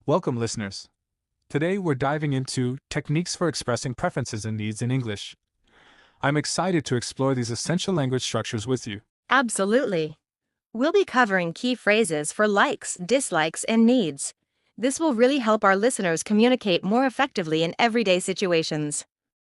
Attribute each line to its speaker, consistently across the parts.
Speaker 1: Welcome, listeners. Today we're diving into techniques for expressing preferences and needs in English. I'm excited to explore these essential language structures with you.
Speaker 2: Absolutely. We'll be covering key phrases for likes, dislikes, and needs. This will really help our listeners communicate more effectively in everyday situations.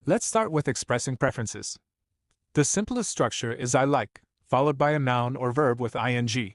Speaker 1: Let's start with expressing preferences. The simplest structure is I like, followed by a noun or verb with ing.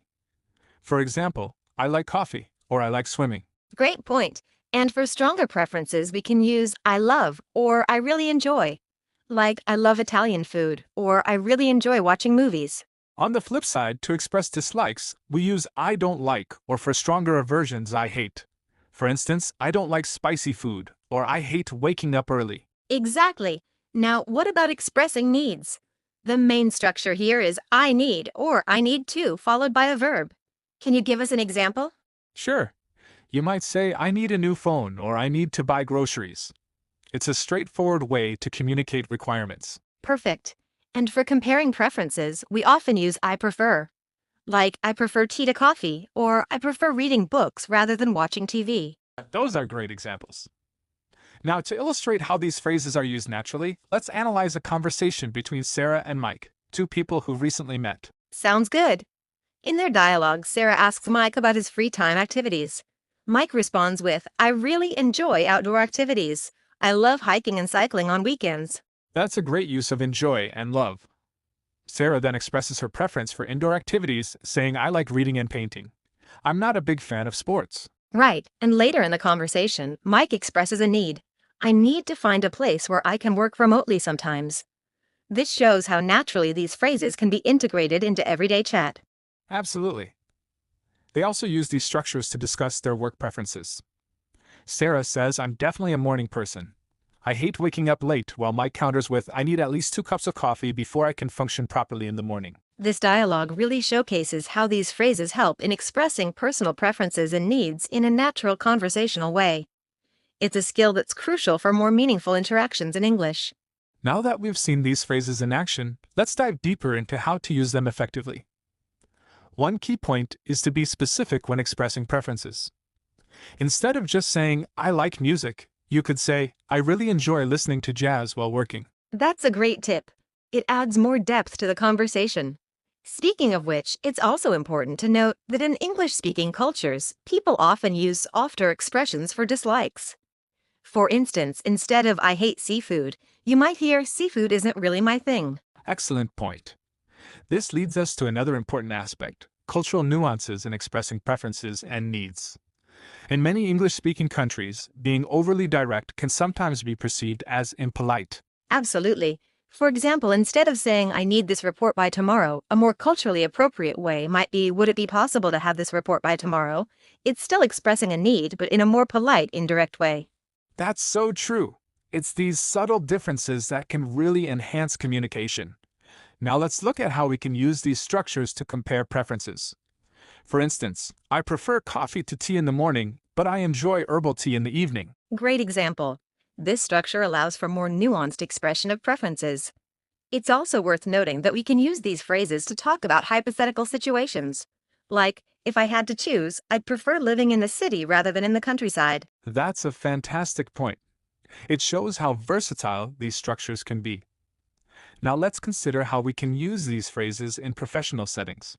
Speaker 1: For example, I like coffee or I like swimming.
Speaker 2: Great point. And for stronger preferences, we can use I love or I really enjoy. Like I love Italian food or I really enjoy watching movies.
Speaker 1: On the flip side, to express dislikes, we use I don't like or for stronger versions I hate. For instance, I don't like spicy food or I hate waking up early.
Speaker 2: Exactly. Now, what about expressing needs? The main structure here is I need or I need to, followed by a verb. Can you give us an example?
Speaker 1: Sure. You might say, I need a new phone or I need to buy groceries. It's a straightforward way to communicate requirements.
Speaker 2: Perfect. And for comparing preferences, we often use I prefer. Like I prefer tea to coffee, or I prefer reading books rather than watching TV.
Speaker 1: Those are great examples. Now, to illustrate how these phrases are used naturally, let's analyze a conversation between Sarah and Mike, two people who recently met.
Speaker 2: Sounds good. In their dialogue, Sarah asks Mike about his free time activities. Mike responds with, I really enjoy outdoor activities. I love hiking and cycling on weekends.
Speaker 1: That's a great use of enjoy and love. Sarah then expresses her preference for indoor activities, saying, I like reading and painting. I'm not a big fan of sports.
Speaker 2: Right, and later in the conversation, Mike expresses a need. I need to find a place where I can work remotely sometimes. This shows how naturally these phrases can be integrated into everyday chat.
Speaker 1: Absolutely. They also use these structures to discuss their work preferences. Sarah says, I'm definitely a morning person. I hate waking up late, while Mike counters with, I need at least 2 cups of coffee before I can function properly in the morning.
Speaker 2: This dialogue really showcases how these phrases help in expressing personal preferences and needs in a natural conversational way. It's a skill that's crucial for more meaningful interactions in English.
Speaker 1: Now that we've seen these phrases in action, let's dive deeper into how to use them effectively. One key point is to be specific when expressing preferences. Instead of just saying, I like music, you could say, I really enjoy listening to jazz while working.
Speaker 2: That's a great tip. It adds more depth to the conversation. Speaking of which, it's also important to note that in English-speaking cultures, people often use softer expressions for dislikes. For instance, instead of I hate seafood, you might hear seafood isn't really my thing.
Speaker 1: Excellent point. This leads us to another important aspect, cultural nuances in expressing preferences and needs. In many English-speaking countries, being overly direct can sometimes be perceived as impolite.
Speaker 2: Absolutely. For example, instead of saying I need this report by tomorrow, a more culturally appropriate way might be would it be possible to have this report by tomorrow? It's still expressing a need, but in a more polite, indirect way.
Speaker 1: That's so true. It's these subtle differences that can really enhance communication. Now let's look at how we can use these structures to compare preferences. For instance, I prefer coffee to tea in the morning, but I enjoy herbal tea in the evening.
Speaker 2: Great example. This structure allows for more nuanced expression of preferences. It's also worth noting that we can use these phrases to talk about hypothetical situations. Like, if I had to choose, I'd prefer living in the city rather than in the countryside.
Speaker 1: That's a fantastic point. It shows how versatile these structures can be. Now let's consider how we can use these phrases in professional settings.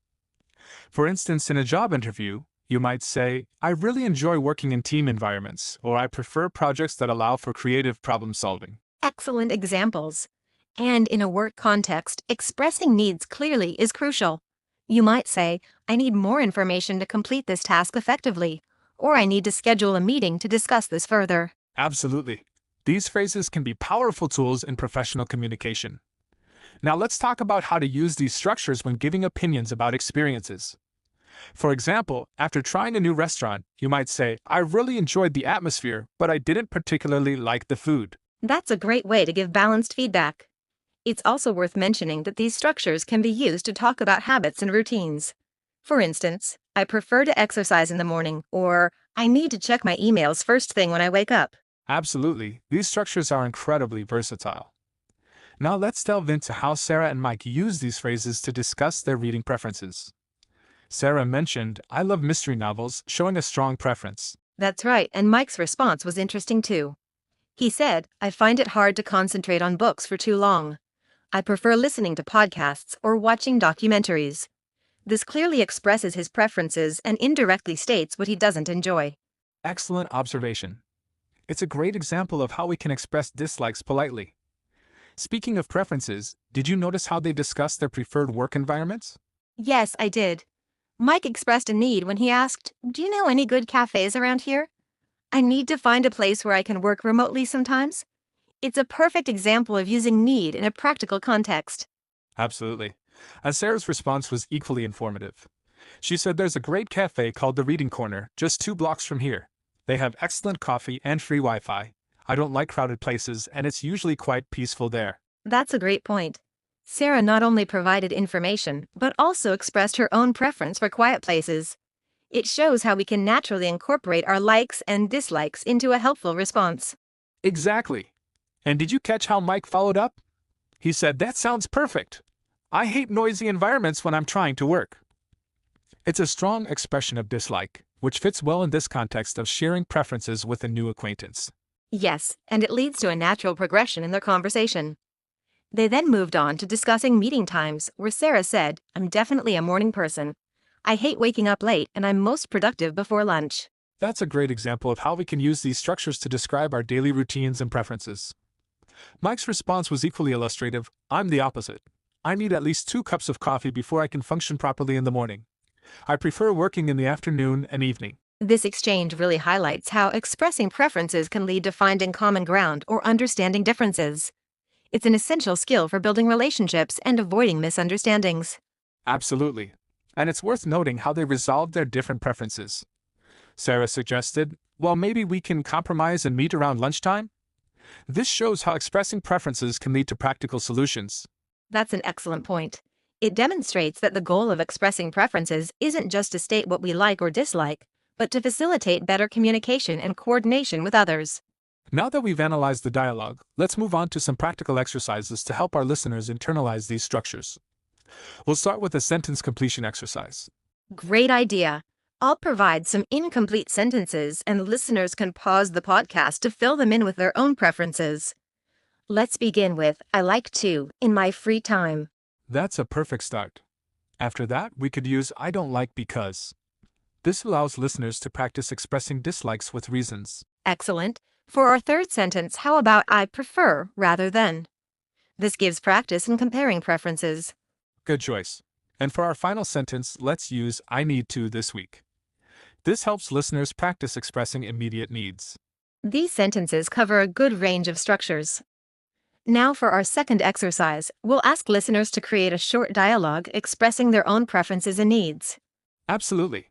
Speaker 1: For instance, in a job interview, you might say, I really enjoy working in team environments, or I prefer projects that allow for creative problem solving.
Speaker 2: Excellent examples. And in a work context, expressing needs clearly is crucial. You might say, I need more information to complete this task effectively, or I need to schedule a meeting to discuss this further.
Speaker 1: Absolutely. These phrases can be powerful tools in professional communication. Now let's talk about how to use these structures when giving opinions about experiences. For example, after trying a new restaurant, you might say, I really enjoyed the atmosphere, but I didn't particularly like the food.
Speaker 2: That's a great way to give balanced feedback. It's also worth mentioning that these structures can be used to talk about habits and routines. For instance, I prefer to exercise in the morning, or I need to check my emails first thing when I wake up.
Speaker 1: Absolutely, these structures are incredibly versatile. Now let's delve into how Sarah and Mike use these phrases to discuss their reading preferences. Sarah mentioned, I love mystery novels, showing a strong preference.
Speaker 2: That's right, and Mike's response was interesting too. He said, I find it hard to concentrate on books for too long. I prefer listening to podcasts or watching documentaries. This clearly expresses his preferences and indirectly states what he doesn't enjoy.
Speaker 1: Excellent observation. It's a great example of how we can express dislikes politely. Speaking of preferences, did you notice how they discussed their preferred work environments?
Speaker 2: Yes, I did. Mike expressed a need when he asked, Do you know any good cafes around here? I need to find a place where I can work remotely sometimes. It's a perfect example of using need in a practical context.
Speaker 1: Absolutely. And Sarah's response was equally informative. She said there's a great cafe called the Reading Corner, just 2 blocks from here. They have excellent coffee and free Wi-Fi. I don't like crowded places, and it's usually quite peaceful there.
Speaker 2: That's a great point. Sarah not only provided information, but also expressed her own preference for quiet places. It shows how we can naturally incorporate our likes and dislikes into a helpful response.
Speaker 1: Exactly. And did you catch how Mike followed up? He said, that sounds perfect. I hate noisy environments when I'm trying to work. It's a strong expression of dislike, which fits well in this context of sharing preferences with a new acquaintance.
Speaker 2: Yes, and it leads to a natural progression in their conversation. They then moved on to discussing meeting times, where Sarah said, I'm definitely a morning person. I hate waking up late and I'm most productive before lunch.
Speaker 1: That's a great example of how we can use these structures to describe our daily routines and preferences. Mike's response was equally illustrative. I'm the opposite. I need at least 2 cups of coffee before I can function properly in the morning. I prefer working in the afternoon and evening.
Speaker 2: This exchange really highlights how expressing preferences can lead to finding common ground or understanding differences. It's an essential skill for building relationships and avoiding misunderstandings.
Speaker 1: Absolutely. And it's worth noting how they resolved their different preferences. Sarah suggested, well, maybe we can compromise and meet around lunchtime? This shows how expressing preferences can lead to practical solutions.
Speaker 2: That's an excellent point. It demonstrates that the goal of expressing preferences isn't just to state what we like or dislike, but to facilitate better communication and coordination with others.
Speaker 1: Now that we've analyzed the dialogue, let's move on to some practical exercises to help our listeners internalize these structures. We'll start with a sentence completion exercise.
Speaker 2: Great idea. I'll provide some incomplete sentences and listeners can pause the podcast to fill them in with their own preferences. Let's begin with, I like to, in my free time.
Speaker 1: That's a perfect start. After that, we could use I don't like because. This allows listeners to practice expressing dislikes with reasons.
Speaker 2: Excellent. For our third sentence, how about I prefer rather than? This gives practice in comparing preferences.
Speaker 1: Good choice. And for our final sentence, let's use I need to this week. This helps listeners practice expressing immediate needs.
Speaker 2: These sentences cover a good range of structures. Now for our second exercise, we'll ask listeners to create a short dialogue expressing their own preferences and needs.
Speaker 1: Absolutely.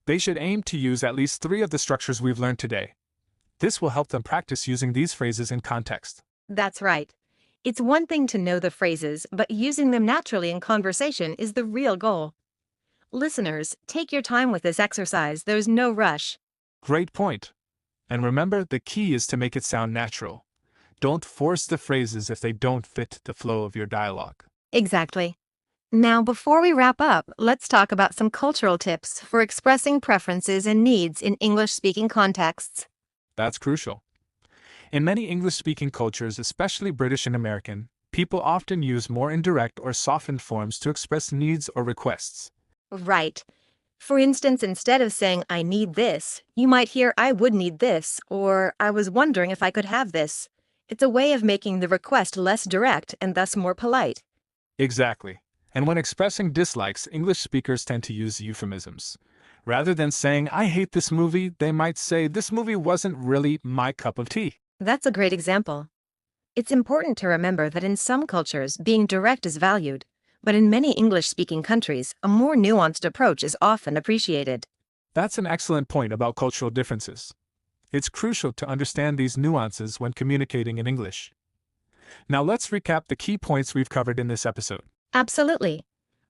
Speaker 1: They should aim to use at least 3 of the structures we've learned today. This will help them practice using these phrases in context.
Speaker 2: That's right. It's one thing to know the phrases, but using them naturally in conversation is the real goal. Listeners, take your time with this exercise. There's no rush.
Speaker 1: Great point. And remember, the key is to make it sound natural. Don't force the phrases if they don't fit the flow of your dialogue.
Speaker 2: Exactly. Now, before we wrap up, let's talk about some cultural tips for expressing preferences and needs in English-speaking contexts.
Speaker 1: That's crucial. In many English-speaking cultures, especially British and American, people often use more indirect or softened forms to express needs or requests.
Speaker 2: Right. For instance, instead of saying, I need this, you might hear, I would need this, or I was wondering if I could have this. It's a way of making the request less direct and thus more polite.
Speaker 1: Exactly. And when expressing dislikes, English speakers tend to use euphemisms. Rather than saying, I hate this movie, they might say, this movie wasn't really my cup of tea.
Speaker 2: That's a great example. It's important to remember that in some cultures, being direct is valued, but in many English-speaking countries, a more nuanced approach is often appreciated.
Speaker 1: That's an excellent point about cultural differences. It's crucial to understand these nuances when communicating in English. Now let's recap the key points we've covered in this episode.
Speaker 2: Absolutely.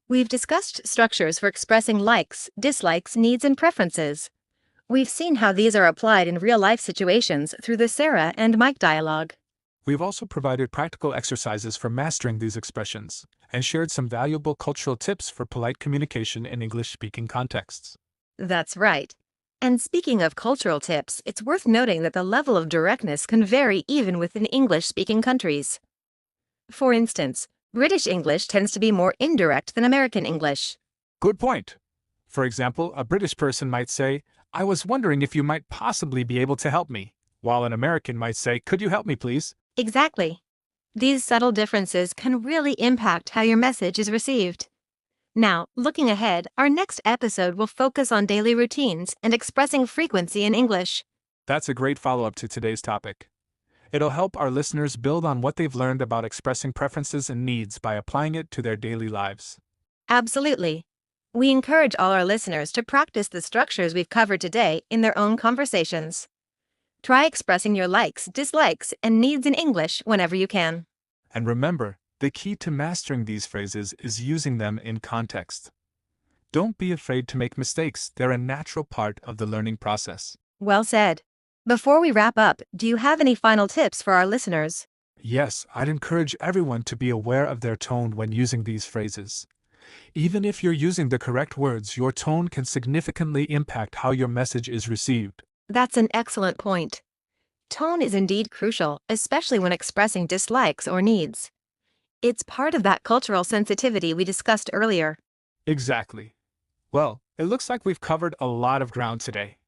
Speaker 2: We've discussed structures for expressing likes, dislikes, needs, and preferences. We've seen how these are applied in real-life situations through the Sarah and Mike dialogue.
Speaker 1: We've also provided practical exercises for mastering these expressions and shared some valuable cultural tips for polite communication in English-speaking contexts.
Speaker 2: That's right. And speaking of cultural tips, it's worth noting that the level of directness can vary even within English-speaking countries. For instance, British English tends to be more indirect than American English.
Speaker 1: Good point. For example, a British person might say, I was wondering if you might possibly be able to help me, while an American might say, could you help me please?
Speaker 2: Exactly. These subtle differences can really impact how your message is received. Now, looking ahead, our next episode will focus on daily routines and expressing frequency in English.
Speaker 1: That's a great follow-up to today's topic. It'll help our listeners build on what they've learned about expressing preferences and needs by applying it to their daily lives.
Speaker 2: Absolutely. We encourage all our listeners to practice the structures we've covered today in their own conversations. Try expressing your likes, dislikes, and needs in English whenever you can.
Speaker 1: And remember, the key to mastering these phrases is using them in context. Don't be afraid to make mistakes, they're a natural part of the learning process.
Speaker 2: Well said. Before we wrap up, do you have any final tips for our listeners?
Speaker 1: Yes, I'd encourage everyone to be aware of their tone when using these phrases. Even if you're using the correct words, your tone can significantly impact how your message is received.
Speaker 2: That's an excellent point. Tone is indeed crucial, especially when expressing dislikes or needs. It's part of that cultural sensitivity we discussed earlier.
Speaker 1: Exactly. Well, it looks like we've covered a lot of ground today.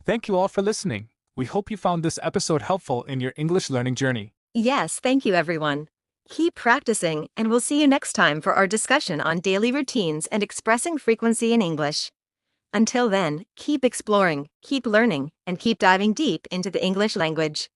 Speaker 1: Thank you all for listening. We hope you found this episode helpful in your English learning journey.
Speaker 2: Yes, thank you everyone. Keep practicing, and we'll see you next time for our discussion on daily routines and expressing frequency in English. Until then, keep exploring, keep learning, and keep diving deep into the English language.